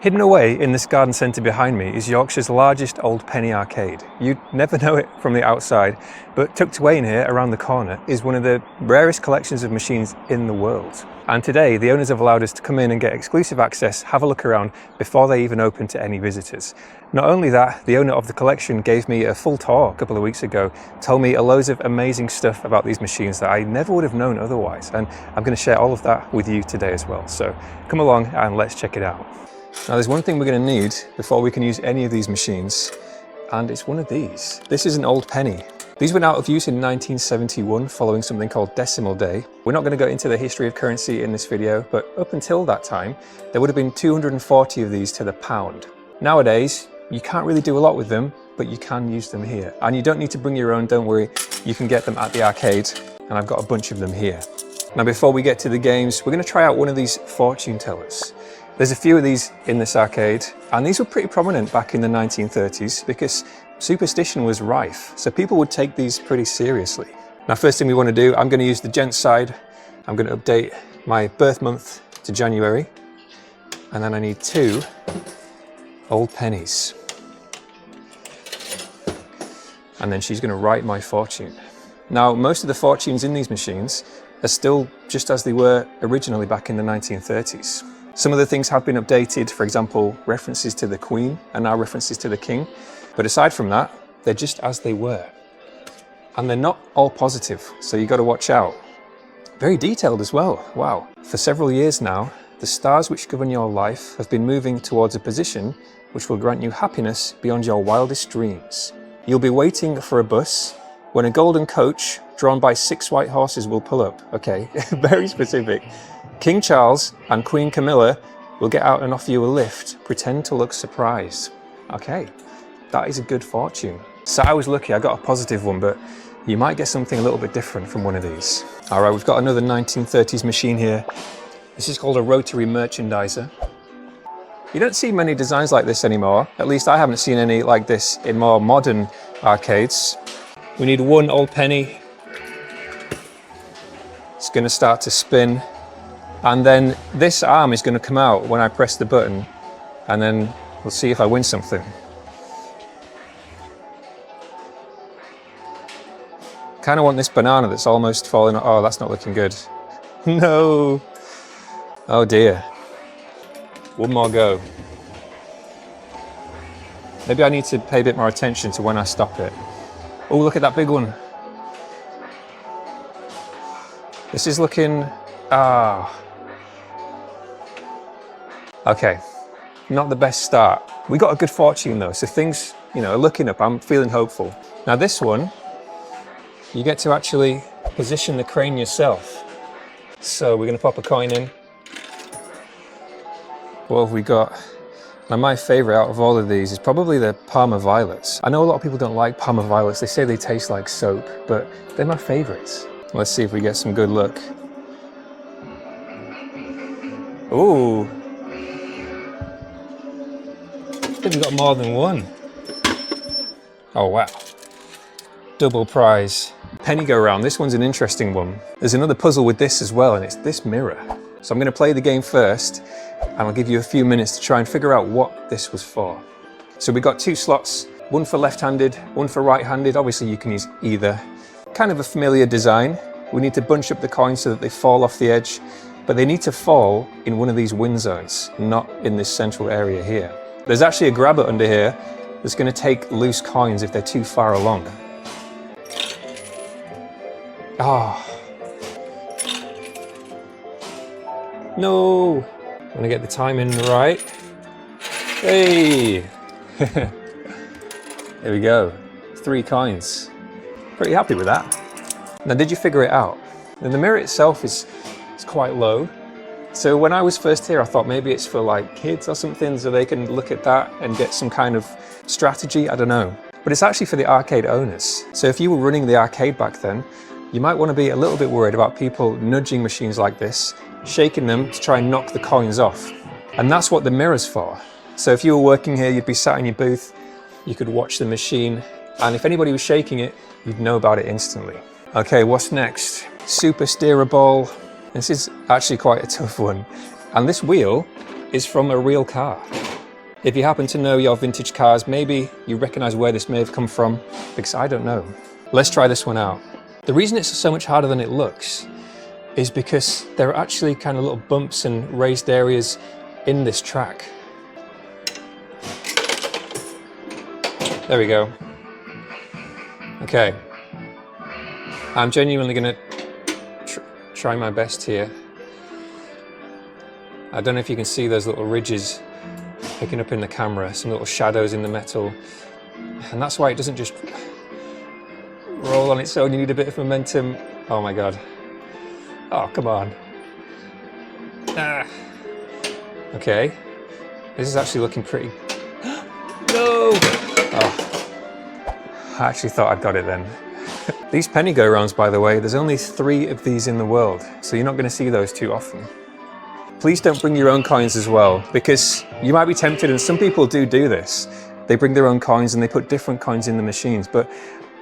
Hidden away in this garden centre behind me is Yorkshire's largest old penny arcade. You'd never know it from the outside, but tucked away in here around the corner is one of the rarest collections of machines in the world. And today the owners have allowed us to come in and get exclusive access, have a look around before they even open to any visitors. Not only that, the owner of the collection gave me a full tour a couple of weeks ago, told me loads of amazing stuff about these machines that I never would have known otherwise, and I'm going to share all of that with you today as well. So come along and let's check it out. Now there's one thing we're going to need before we can use any of these machines, and it's one of these. This is an old penny. These went out of use in 1971 following something called Decimal Day. We're not going to go into the history of currency in this video, but up until that time there would have been 240 of these to the pound. Nowadays you can't really do a lot with them, but you can use them here. And you don't need to bring your own, don't worry, you can get them at the arcade, and I've got a bunch of them here. Now before we get to the games, we're going to try out one of these fortune tellers. There's a few of these in this arcade, and these were pretty prominent back in the 1930s because superstition was rife, so people would take these pretty seriously. Now first thing we want to do, I'm going to use the gent side. I'm going to update my birth month to January, and then I need 2 old pennies. And then she's going to write my fortune. Now most of the fortunes in these machines are still just as they were originally back in the 1930s. Some of the things have been updated, for example, references to the Queen and now references to the King. But aside from that, they're just as they were. And they're not all positive, so you've got to watch out. Very detailed as well, wow. For several years now, the stars which govern your life have been moving towards a position which will grant you happiness beyond your wildest dreams. You'll be waiting for a bus when a golden coach drawn by 6 white horses will pull up. Okay, very specific. King Charles and Queen Camilla will get out and offer you a lift. Pretend to look surprised. Okay, that is a good fortune. So I was lucky, I got a positive one, but you might get something a little bit different from one of these. All right, we've got another 1930s machine here. This is called a Rotary merchandiser. You don't see many designs like this anymore. At least I haven't seen any like this in more modern arcades. We need 1 old penny. It's going to start to spin. And then this arm is going to come out when I press the button, and then we'll see if I win something. Kind of want this banana that's almost falling. Oh, that's not looking good. No. Oh dear. One more go. Maybe I need to pay a bit more attention to when I stop it. Oh, look at that big one. This is looking... Okay, not the best start. We got a good fortune though, so things, are looking up. I'm feeling hopeful. Now this one, you get to actually position the crane yourself. So we're going to pop a coin in. What have we got? Now my favourite out of all of these is probably the Parma Violets. I know a lot of people don't like Parma Violets. They say they taste like soap, but they're my favourites. Let's see if we get some good luck. Ooh. I think we got more than one. Oh wow. Double prize. Penny go round. This one's an interesting one. There's another puzzle with this as well, and it's this mirror. So I'm going to play the game first, and I'll give you a few minutes to try and figure out what this was for. So we got 2 slots, one for left-handed, one for right-handed. Obviously you can use either. Kind of a familiar design. We need to bunch up the coins so that they fall off the edge, but they need to fall in one of these win zones, not in this central area here. There's actually a grabber under here that's going to take loose coins if they're too far along. Oh. No. I'm going to get the timing right. Hey. There we go. 3 coins. Pretty happy with that. Now, did you figure it out? And the mirror itself is quite low. So when I was first here, I thought maybe it's for like kids or something, so they can look at that and get some kind of strategy, I don't know. But it's actually for the arcade owners. So if you were running the arcade back then, you might want to be a little bit worried about people nudging machines like this, shaking them to try and knock the coins off. And that's what the mirror's for. So if you were working here, you'd be sat in your booth, you could watch the machine, and if anybody was shaking it, you'd know about it instantly. Okay, what's next? Super steerer ball. This is actually quite a tough one. And this wheel is from a real car. If you happen to know your vintage cars, maybe you recognize where this may have come from, because I don't know. Let's try this one out. The reason it's so much harder than it looks is because there are actually kind of little bumps and raised areas in this track. There we go. Okay. I'm genuinely gonna try my best here. I don't know if you can see those little ridges picking up in the camera, some little shadows in the metal. And that's why it doesn't just roll on its own, you need a bit of momentum. Oh my God. Oh, come on. Ah. Okay. This is actually looking pretty... No! Oh. I actually thought I'd got it then. These penny go-rounds, by the way, there's only 3 of these in the world, so you're not going to see those too often. Please don't bring your own coins as well, because you might be tempted, and some people do this. They bring their own coins and they put different coins in the machines, but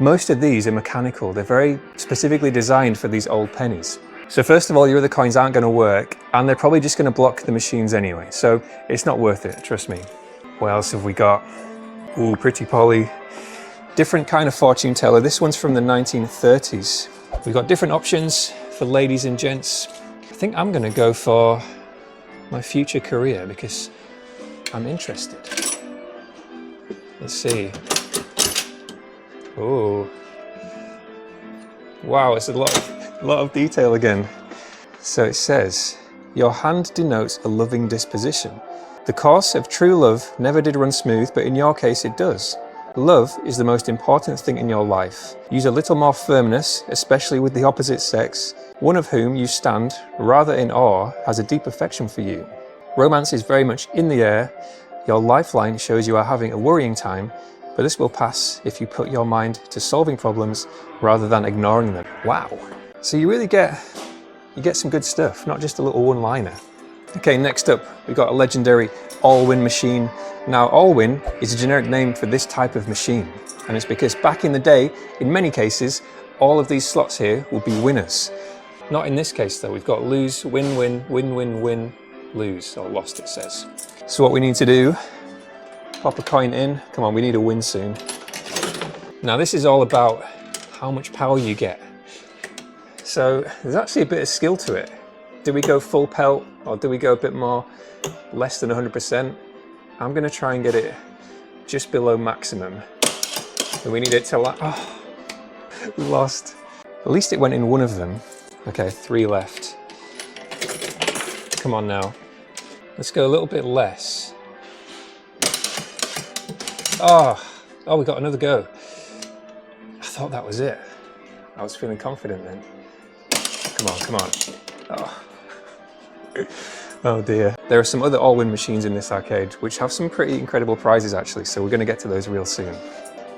most of these are mechanical. They're very specifically designed for these old pennies. So first of all, your other coins aren't going to work, and they're probably just going to block the machines anyway, so it's not worth it, trust me. What else have we got? Ooh, pretty Polly. Different kind of fortune teller. This one's from the 1930s. We've got different options for ladies and gents. I think I'm going to go for my future career because I'm interested. Let's see. Oh, wow, it's a lot of detail again. So it says, your hand denotes a loving disposition. The course of true love never did run smooth, but in your case it does. Love is the most important thing in your life. Use a little more firmness, especially with the opposite sex, one of whom you stand, rather in awe, has a deep affection for you. Romance is very much in the air. Your lifeline shows you are having a worrying time, but this will pass if you put your mind to solving problems rather than ignoring them. Wow. So you really get some good stuff, not just a little one-liner. Okay, next up, we've got a legendary all-win machine. Now, all-win is a generic name for this type of machine, and it's because back in the day, in many cases, all of these slots here will be winners. Not in this case though, we've got lose, win, win, win, win, win, lose, or lost it says. So what we need to do, pop a coin in. Come on, we need a win soon. Now this is all about how much power you get. So there's actually a bit of skill to it. Do we go full pelt or do we go a bit more, less than 100%? I'm going to try and get it just below maximum. And we need it to oh, we lost. At least it went in one of them. Okay, 3 left. Come on now. Let's go a little bit less. Oh, we got another go. I thought that was it. I was feeling confident then. Come on, come on. Oh. Oh dear. There are some other all-win machines in this arcade which have some pretty incredible prizes actually, so we're going to get to those real soon.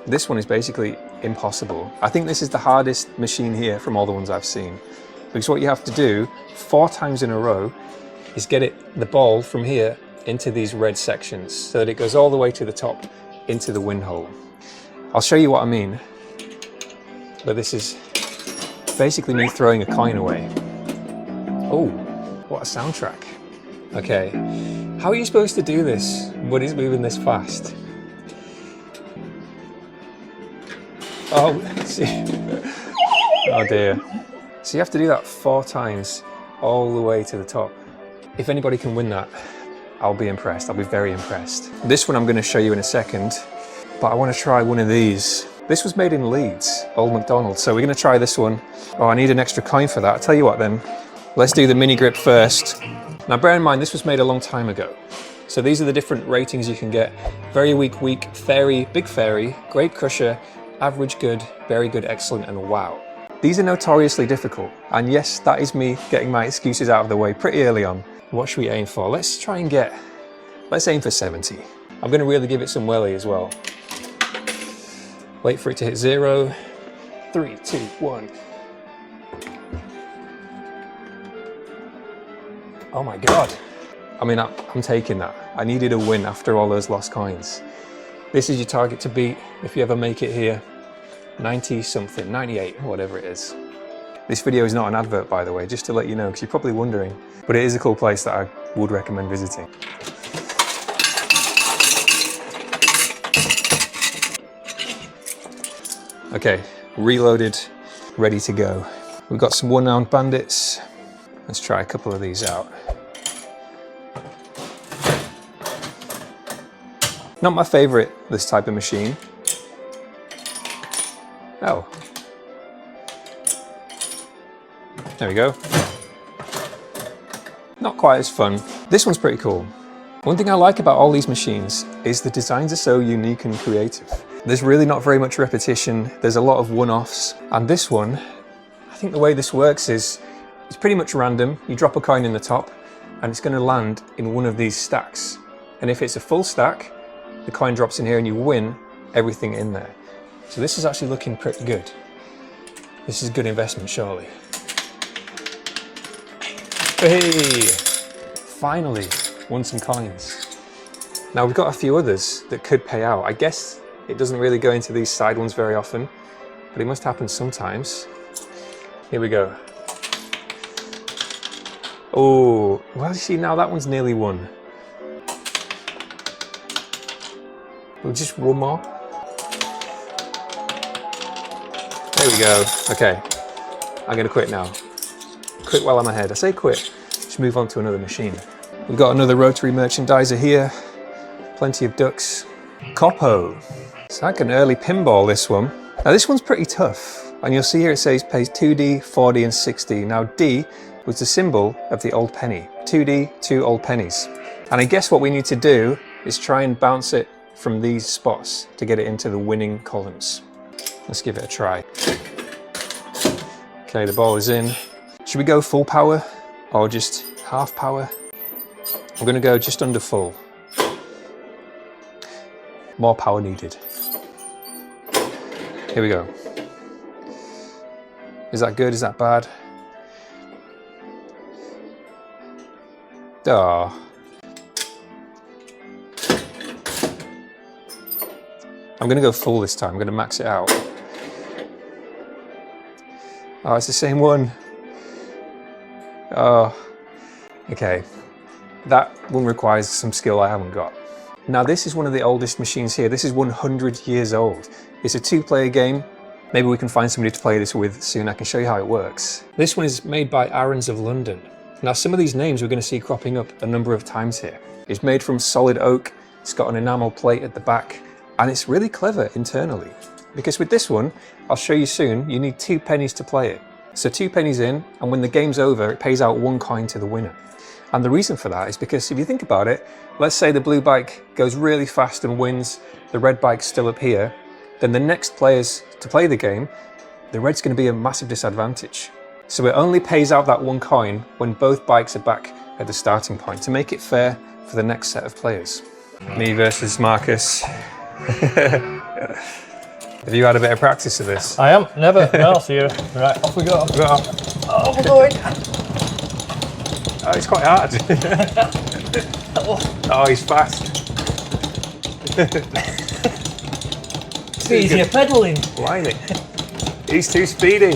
This one is basically impossible. I think this is the hardest machine here from all the ones I've seen, because what you have to do 4 times in a row is get the ball from here into these red sections so that it goes all the way to the top into the win hole. I'll show you what I mean, but this is basically me throwing a coin away. Oh, what a soundtrack. Okay, how are you supposed to do this when it's moving this fast? Oh, see. Oh dear. So you have to do that 4 times all the way to the top. If anybody can win that, I'll be impressed. I'll be very impressed. This one I'm going to show you in a second, but I want to try one of these. This was made in Leeds, Old McDonald's, so we're going to try this one. Oh, I need an extra coin for that. I'll tell you what then. Let's do the mini grip first. Now bear in mind, this was made a long time ago. So these are the different ratings you can get. Very weak, weak, fairy, big fairy, great crusher, average good, very good, excellent, and wow. These are notoriously difficult. And yes, that is me getting my excuses out of the way pretty early on. What should we aim for? Let's aim for 70. I'm going to really give it some welly as well. Wait for it to hit 0. 3, 2, 1. Oh my God. I mean, I'm taking that. I needed a win after all those lost coins. This is your target to beat if you ever make it here. 90 something, 98, whatever it is. This video is not an advert, by the way, just to let you know, because you're probably wondering. But it is a cool place that I would recommend visiting. Okay, reloaded, ready to go. We've got some 1 ounce bandits. Let's try a couple of these out. Not my favorite, this type of machine. Oh. There we go. Not quite as fun. This one's pretty cool. One thing I like about all these machines is the designs are so unique and creative. There's really not very much repetition. There's a lot of one-offs. And this one, I think the way this works is it's pretty much random. You drop a coin in the top and it's going to land in one of these stacks. And if it's a full stack, the coin drops in here and you win everything in there. So this is actually looking pretty good. This is a good investment, surely. Hey! Finally, won some coins. Now we've got a few others that could pay out. I guess it doesn't really go into these side ones very often, but it must happen sometimes. Here we go. Oh, well, see, now that one's nearly won. We'll just one more. There we go. Okay, I'm gonna quit now. Quit while I'm ahead. I say quit, just move on to another machine. We've got another Rotary merchandiser here. Plenty of ducks. Coppo. It's like an early pinball, this one. Now this one's pretty tough. And you'll see here it says pays 2D, 4D and 6D. Now D was the symbol of the old penny. 2D, 2 old pennies. And I guess what we need to do is try and bounce it from these spots to get it into the winning columns. Let's give it a try. Okay, the ball is in. Should we go full power or just half power? I'm going to go just under full. More power needed. Here we go. Is that good? Is that bad? Oh. I'm going to go full this time. I'm going to max it out. Oh, it's the same one. Oh, okay. That one requires some skill I haven't got. Now this is one of the oldest machines here. This is 100 years old. It's a 2-player game. Maybe we can find somebody to play this with soon. I can show you how it works. This one is made by Aaron's of London. Now some of these names we're going to see cropping up a number of times here. It's made from solid oak. It's got an enamel plate at the back. And it's really clever internally. Because with this one, I'll show you soon, you need 2 pennies to play it. So 2 pennies in, and when the game's over, it pays out 1 coin to the winner. And the reason for that is because if you think about it, let's say the blue bike goes really fast and wins, the red bike's still up here, then the next players to play the game, the red's going to be a massive disadvantage. So it only pays out that 1 coin when both bikes are back at the starting point to make it fair for the next set of players. Me versus Marcus. Have you had a bit of practice of this? I am, never. No, see you. Right, off we go. Oh, we're going. Oh, it's quite hard. Oh, he's fast. It's easier pedalling. Blimey. He's too speedy.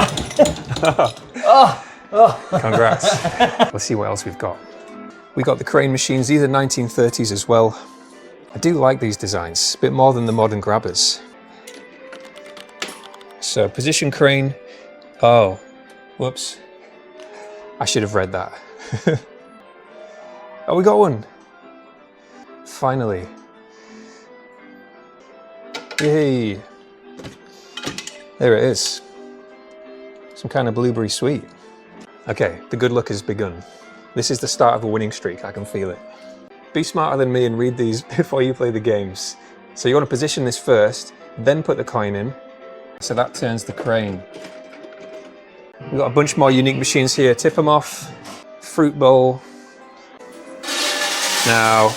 Congrats. Let's see what else we've got. We got the crane machines. These are 1930s as well. I do like these designs, a bit more than the modern grabbers. So position crane. Oh, whoops. I should have read that. Oh, we got one. Finally. Yay. There it is. Some kind of blueberry sweet. Okay, the good luck has begun. This is the start of a winning streak, I can feel it. Be smarter than me and read these before you play the games. So you want to position this first, then put the coin in. So that turns the crane. We've got a bunch more unique machines here. Tip them off, fruit bowl. Now,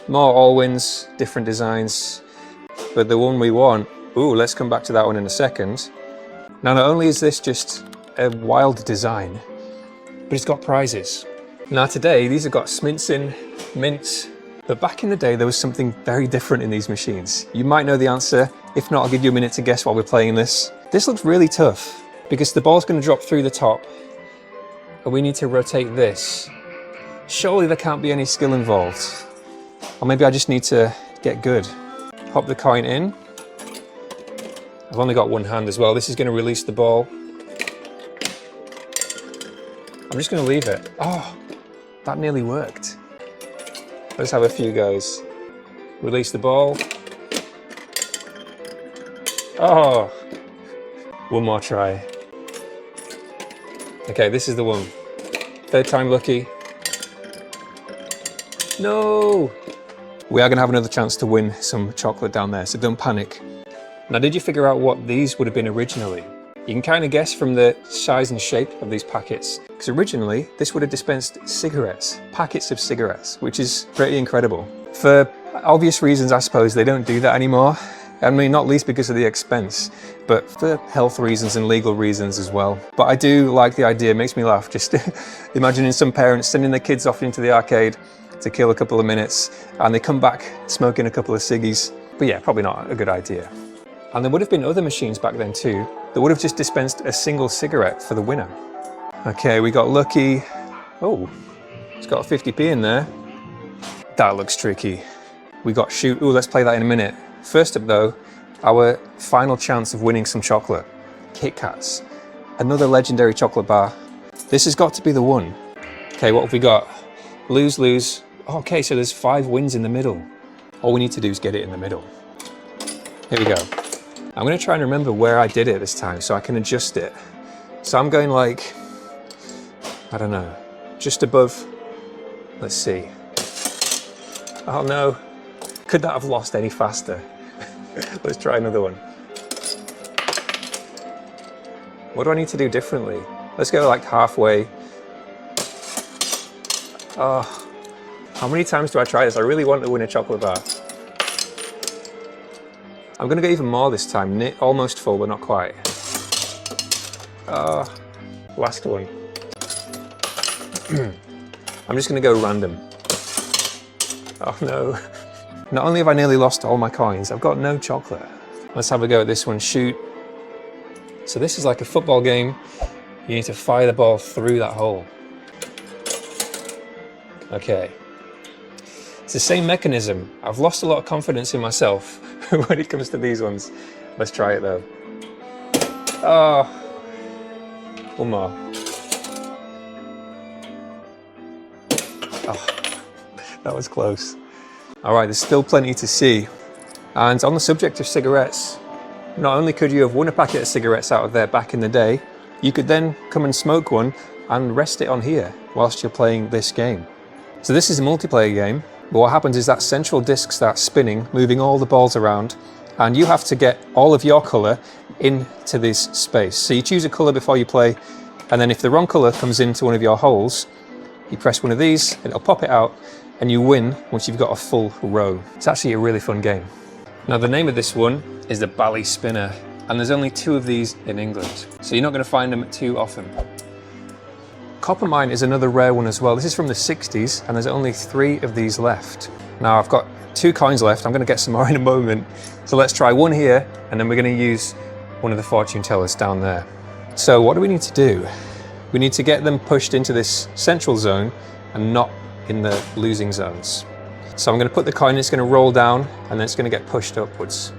more all-wins, different designs. But the one we want, ooh, let's come back to that one in a second. Now, not only is this just a wild design, but it's got prizes. Now today, these have got smints in, mints, but back in the day, there was something very different in these machines. You might know the answer. If not, I'll give you a minute to guess while we're playing this. This looks really tough because the ball's going to drop through the top and we need to rotate this. Surely there can't be any skill involved. Or maybe I just need to get good. Pop the coin in. I've only got one hand as well. This is going to release the ball. I'm just going to leave it. Oh, that nearly worked. Let's have a few goes. Release the ball. Oh, one more try. Okay, this is the one. Third time lucky. No! We are going to have another chance to win some chocolate down there, so don't panic. Now, did you figure out what these would have been originally? You can kind of guess from the size and shape of these packets, because originally this would have dispensed cigarettes, packets of cigarettes, which is pretty incredible. For obvious reasons, I suppose, they don't do that anymore. I mean, not least because of the expense, but for health reasons and legal reasons as well. But I do like the idea, it makes me laugh. Just imagining some parents sending their kids off into the arcade to kill a couple of minutes, and they come back smoking a couple of ciggies. But yeah, probably not a good idea. And there would have been other machines back then too that would have just dispensed a single cigarette for the winner. Okay, we got lucky. Oh, it's got a 50p in there. That looks tricky. We got shoot. Oh, let's play that in a minute. First up though, our final chance of winning some chocolate. Kit Kats. Another legendary chocolate bar. This has got to be the one. Okay, what have we got? Lose, lose. Okay, so there's 5 wins in the middle. All we need to do is get it in the middle. Here we go. I'm going to try and remember where I did it this time so I can adjust it. So I'm going like, I don't know, just above. Let's see. Oh no. Could that have lost any faster? Let's try another one. What do I need to do differently? Let's go like halfway. Oh, how many times do I try this? I really want to win a chocolate bar. I'm going to go even more this time. Almost full, but not quite. Oh, last one. I'm just going to go random. Oh no. Not only have I nearly lost all my coins, I've got no chocolate. Let's have a go at this one. Shoot. So this is like a football game. You need to fire the ball through that hole. Okay. It's the same mechanism. I've lost a lot of confidence in myself when it comes to these ones. Let's try it though. Oh. One more. Oh, that was close. All right, there's still plenty to see. And on the subject of cigarettes, not only could you have won a packet of cigarettes out of there back in the day, you could then come and smoke one and rest it on here whilst you're playing this game. So this is a multiplayer game, but what happens is that central disc starts spinning, moving all the balls around, and you have to get all of your colour into this space. So you choose a colour before you play, and then if the wrong colour comes into one of your holes, you press one of these, and it'll pop it out, and you win once you've got a full row. It's actually a really fun game. Now the name of this one is the Bali Spinner, and there's only 2 of these in England, so you're not going to find them too often. Copper mine is another rare one as well. This is from the 60s, and there's only 3 of these left. Now I've got 2 coins left. I'm going to get some more in a moment. So let's try one here, and then we're going to use one of the fortune tellers down there. So what do we need to do? We need to get them pushed into this central zone and not in the losing zones. So I'm going to put the coin, it's going to roll down, and then it's going to get pushed upwards.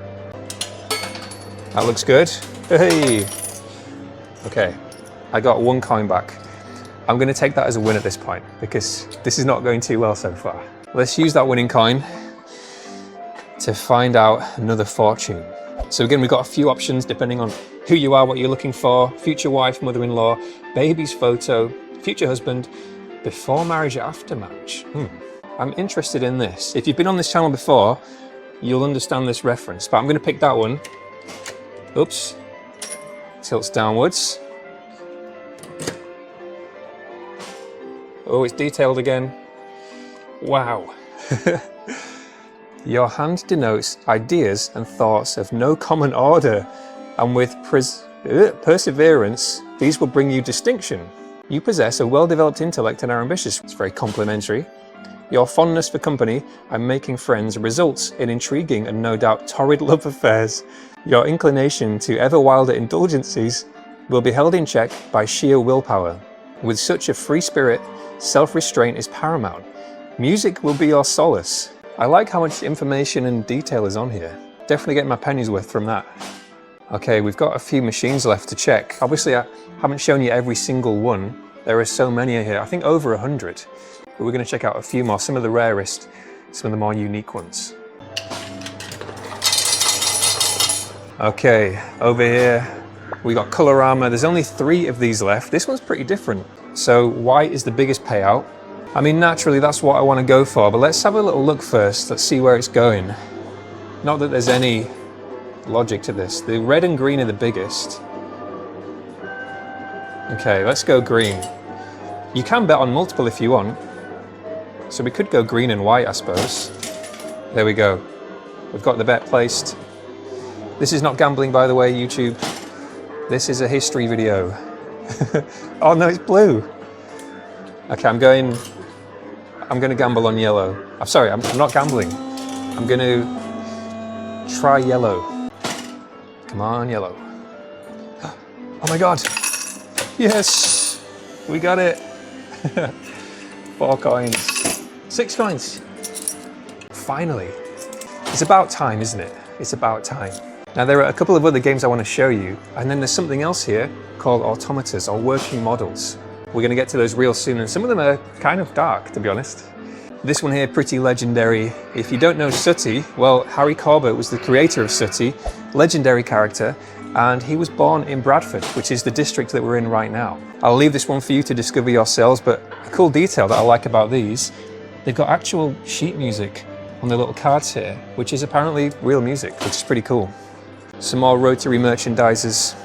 That looks good. Hey! Okay, I got 1 coin back. I'm going to take that as a win at this point, because this is not going too well so far. Let's use that winning coin to find out another fortune. So again, we've got a few options depending on who you are, what you're looking for: future wife, mother-in-law, baby's photo, future husband, before marriage, after marriage. I'm interested in this. If you've been on this channel before, you'll understand this reference, but I'm going to pick that one. Oops. Tilts downwards. Oh, it's detailed again. Wow. Your hand denotes ideas and thoughts of no common order, and with perseverance, these will bring you distinction. You possess a well-developed intellect and are ambitious. It's very complimentary. Your fondness for company and making friends results in intriguing and no doubt torrid love affairs. Your inclination to ever wilder indulgences will be held in check by sheer willpower. With such a free spirit, self-restraint is paramount. Music will be your solace. I like how much information and detail is on here. Definitely getting my penny's worth from that. Okay, we've got a few machines left to check. Obviously, I haven't shown you every single one. There are so many here, I think over 100. But we're going to check out a few more, some of the rarest, some of the more unique ones. Okay, over here we got Colorama. There's only 3 of these left. This one's pretty different. So white is the biggest payout. I mean, naturally that's what I want to go for, but let's have a little look first. Let's see where it's going. Not that there's any logic to this. The red and green are the biggest. Okay, let's go green. You can bet on multiple if you want. So we could go green and white, I suppose. There we go. We've got the bet placed. This is not gambling, by the way, YouTube. This is a history video. Oh no, it's blue. Okay, I'm going to gamble on yellow. I'm sorry, I'm not gambling. I'm going to try yellow. Come on, yellow. Oh my God. Yes, we got it. 4 coins. 6 coins. Finally. It's about time, isn't it? It's about time. Now there are a couple of other games I want to show you, and then there's something else here called automatas, or working models. We're going to get to those real soon, and some of them are kind of dark, to be honest. This one here, pretty legendary. If you don't know Sooty, well, Harry Coppo was the creator of Sooty, legendary character, and he was born in Bradford, which is the district that we're in right now. I'll leave this one for you to discover yourselves, but a cool detail that I like about these, they've got actual sheet music on the little cards here, which is apparently real music, which is pretty cool. Some more Rotary merchandisers.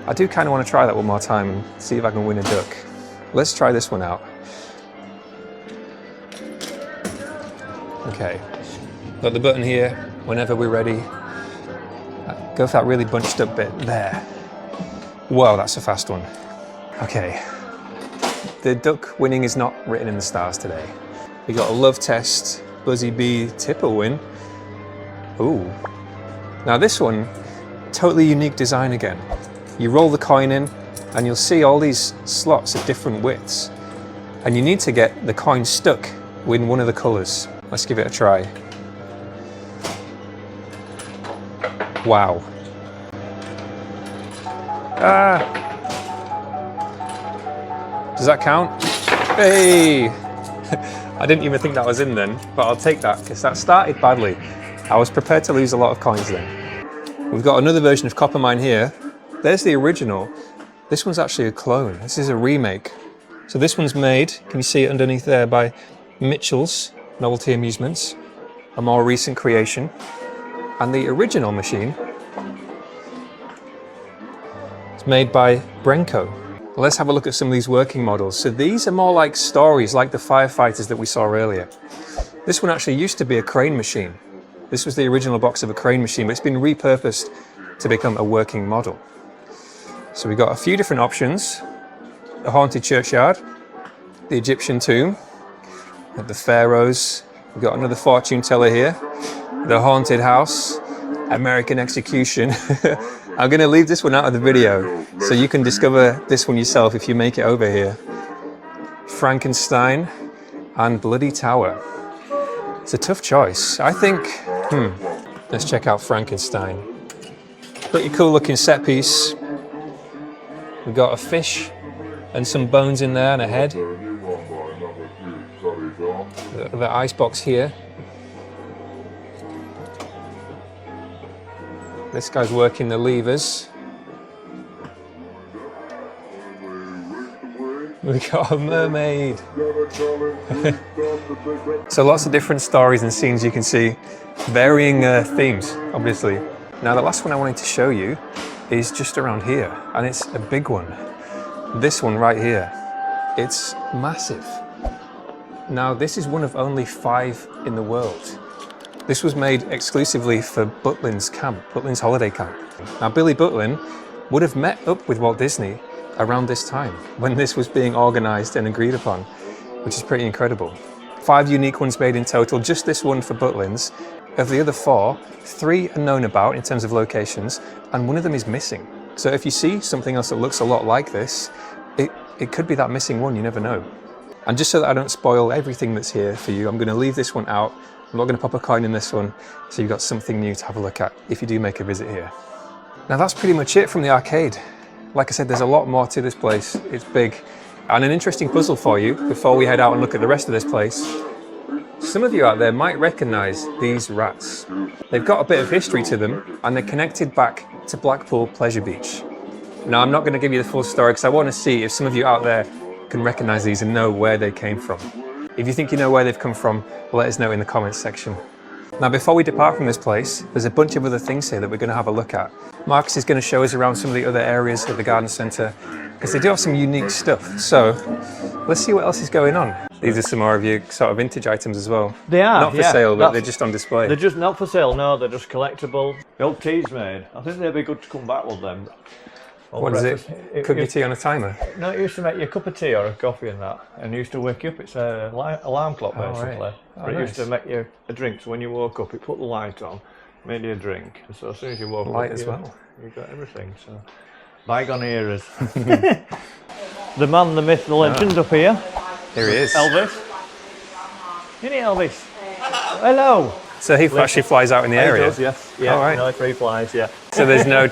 I do kind of want to try that one more time and see if I can win a duck. Let's try this one out. Okay, got the button here whenever we're ready. Go for that really bunched up bit there. Whoa, that's a fast one. Okay, the duck winning is not written in the stars today. We got a love test, Buzzy Bee tipper win. Ooh, now this one, totally unique design again. You roll the coin in and you'll see all these slots of different widths, and you need to get the coin stuck in one of the colours. Let's give it a try. Wow. Ah! Does that count? Hey! I didn't even think that was in then, but I'll take that because that started badly. I was prepared to lose a lot of coins then. We've got another version of Copper Mine here. There's the original. This one's actually a clone. This is a remake. So this one's made, can you see it underneath there, by Mitchell's Novelty Amusements, a more recent creation. And the original machine is made by Brenco. Let's have a look at some of these working models. So these are more like stories, like the firefighters that we saw earlier. This one actually used to be a crane machine. This was the original box of a crane machine, but it's been repurposed to become a working model. So we've got a few different options. The haunted churchyard, the Egyptian tomb, the pharaohs. We've got another fortune teller here, the haunted house, American execution. I'm going to leave this one out of the video so you can discover this one yourself if you make it over here. Frankenstein and Bloody Tower. It's a tough choice. I think, let's check out Frankenstein. Pretty cool looking set piece. We've got a fish and some bones in there and a head. The icebox here. This guy's working the levers. We got a mermaid. So lots of different stories and scenes you can see. Varying themes, obviously. Now the last one I wanted to show you is just around here, and it's a big one. This one right here. It's massive. Now this is one of only 5 in the world. This was made exclusively for Butlins camp, Butlins holiday camp. Now Billy Butlin would have met up with Walt Disney around this time when this was being organised and agreed upon, which is pretty incredible. 5 unique ones made in total, just this one for Butlins. Of the other 4, 3 are known about in terms of locations, and one of them is missing. So if you see something else that looks a lot like this, it could be that missing one, you never know. And just so that I don't spoil everything that's here for you, I'm going to leave this one out. I'm not going to pop a coin in this one, so you've got something new to have a look at if you do make a visit here. Now that's pretty much it from the arcade. Like I said, there's a lot more to this place. It's big. And an interesting puzzle for you before we head out and look at the rest of this place. Some of you out there might recognise these rats. They've got a bit of history to them and they're connected back to Blackpool Pleasure Beach. Now I'm not going to give you the full story because I want to see if some of you out there can recognise these and know where they came from. If you think you know where they've come from, let us know in the comments section. Now before we depart from this place, there's a bunch of other things here that we're going to have a look at. Marcus is going to show us around some of the other areas of the garden centre because they do have some unique stuff. So let's see what else is going on. These are some more of your sort of vintage items as well. They are, not for sale, but they're just on display. They're just not for sale, no, they're just collectible. The old tea's made. I think they'd be good to come back with them. What is it? Cook your tea on a timer? No, it used to make you a cup of tea or a coffee and that, and it used to wake you up. It's a alarm clock basically. Right. But it used to make you a drink, so when you woke up, it put the light on, made you a drink. So as soon as you woke light up, as well. You got everything. So bygone eras. The man, the myth, the legend up here. Here he is. Elvis. Isn't it Elvis? Hello. So he actually flies out in the area? He does, yes. Yeah, all right. No, free flies, yeah. So there's no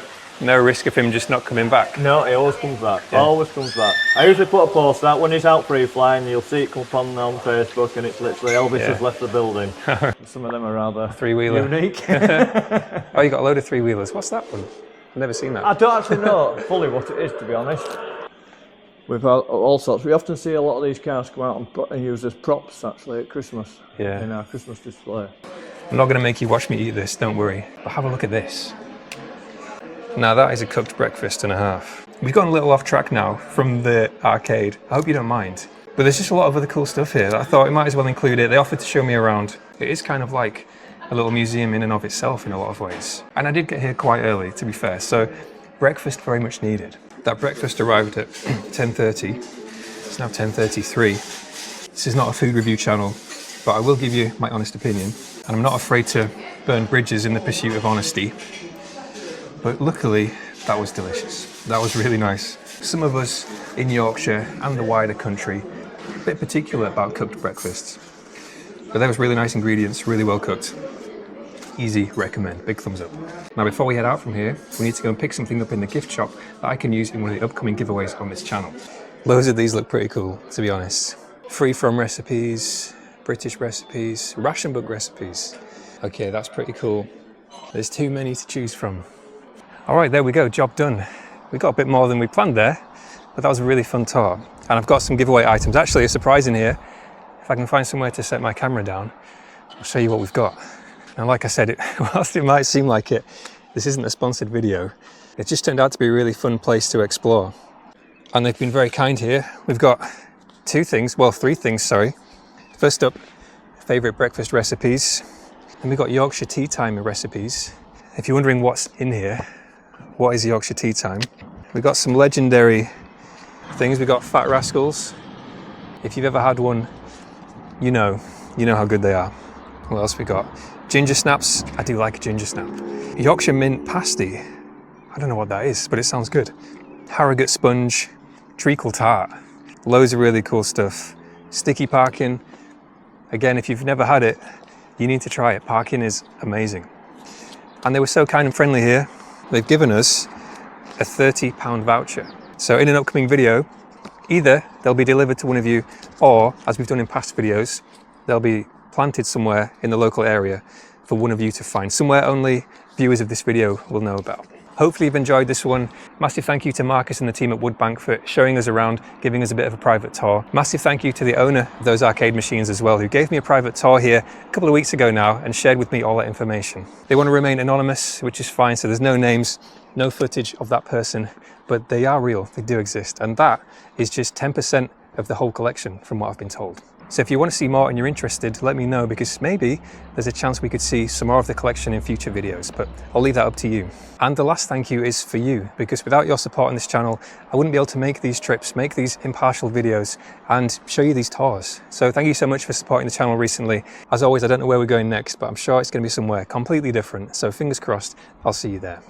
risk of him just not coming back? No, he always comes back. Yeah. Always comes back. I usually put a post out when he's out free flying. You'll see it come up on Facebook, and it's literally Elvis has left the building. Some of them are rather three-wheeler. Unique. Oh, you got a load of three-wheelers. What's that one? I've never seen that. I don't actually know fully what it is, to be honest. We've had all sorts. We often see a lot of these cars come out and use as props actually at Christmas. Yeah. In our Christmas display. I'm not going to make you watch me eat this, don't worry. But have a look at this. Now that is a cooked breakfast and a half. We've gone a little off track now from the arcade. I hope you don't mind. But there's just a lot of other cool stuff here that I thought I might as well include it. They offered to show me around. It is kind of like a little museum in and of itself in a lot of ways. And I did get here quite early, to be fair, so breakfast very much needed. That breakfast arrived at 10:30. It's now 10:33. This is not a food review channel, but I will give you my honest opinion. And I'm not afraid to burn bridges in the pursuit of honesty. But luckily, that was delicious. That was really nice. Some of us in Yorkshire and the wider country, a bit particular about cooked breakfasts. But there was really nice ingredients, really well cooked. Easy, recommend, big thumbs up. Now before we head out from here, we need to go and pick something up in the gift shop that I can use in one of the upcoming giveaways on this channel. Loads of these look pretty cool, to be honest. Free from recipes, British recipes, ration book recipes. Okay, that's pretty cool. There's too many to choose from. All right, there we go, job done. We got a bit more than we planned there, but that was a really fun tour. And I've got some giveaway items. Actually, a surprise in here. If I can find somewhere to set my camera down, I'll show you what we've got. And like I said, whilst it might seem like it, this isn't a sponsored video. It just turned out to be a really fun place to explore. And they've been very kind here. We've got three things, sorry. First up, favourite breakfast recipes. And we've got Yorkshire tea time recipes. If you're wondering what's in here, what is Yorkshire tea time? We've got some legendary things. We've got Fat Rascals. If you've ever had one, you know how good they are. What else we got? Ginger snaps. I do like a ginger snap. Yorkshire mint pasty. I don't know what that is, but it sounds good. Harrogate sponge, treacle tart. Loads of really cool stuff. Sticky parkin. Again, if you've never had it, you need to try it. Parkin is amazing. And they were so kind and friendly here. They've given us a £30 voucher. So in an upcoming video, either they'll be delivered to one of you, or as we've done in past videos, they'll be planted somewhere in the local area for one of you to find, somewhere only viewers of this video will know about. Hopefully you've enjoyed this one. Massive thank you to Marcus and the team at Woodbank for showing us around, giving us a bit of a private tour. Massive thank you to the owner of those arcade machines as well, who gave me a private tour here a couple of weeks ago now and shared with me all that information. They want to remain anonymous, which is fine, so there's no names, no footage of that person, but they are real, they do exist, and that is just 10% of the whole collection from what I've been told. So if you want to see more and you're interested, let me know, because maybe there's a chance we could see some more of the collection in future videos, but I'll leave that up to you. And the last thank you is for you, because without your support on this channel, I wouldn't be able to make these trips, make these impartial videos, and show you these tours. So thank you so much for supporting the channel recently. As always, I don't know where we're going next, but I'm sure it's going to be somewhere completely different. So fingers crossed, I'll see you there.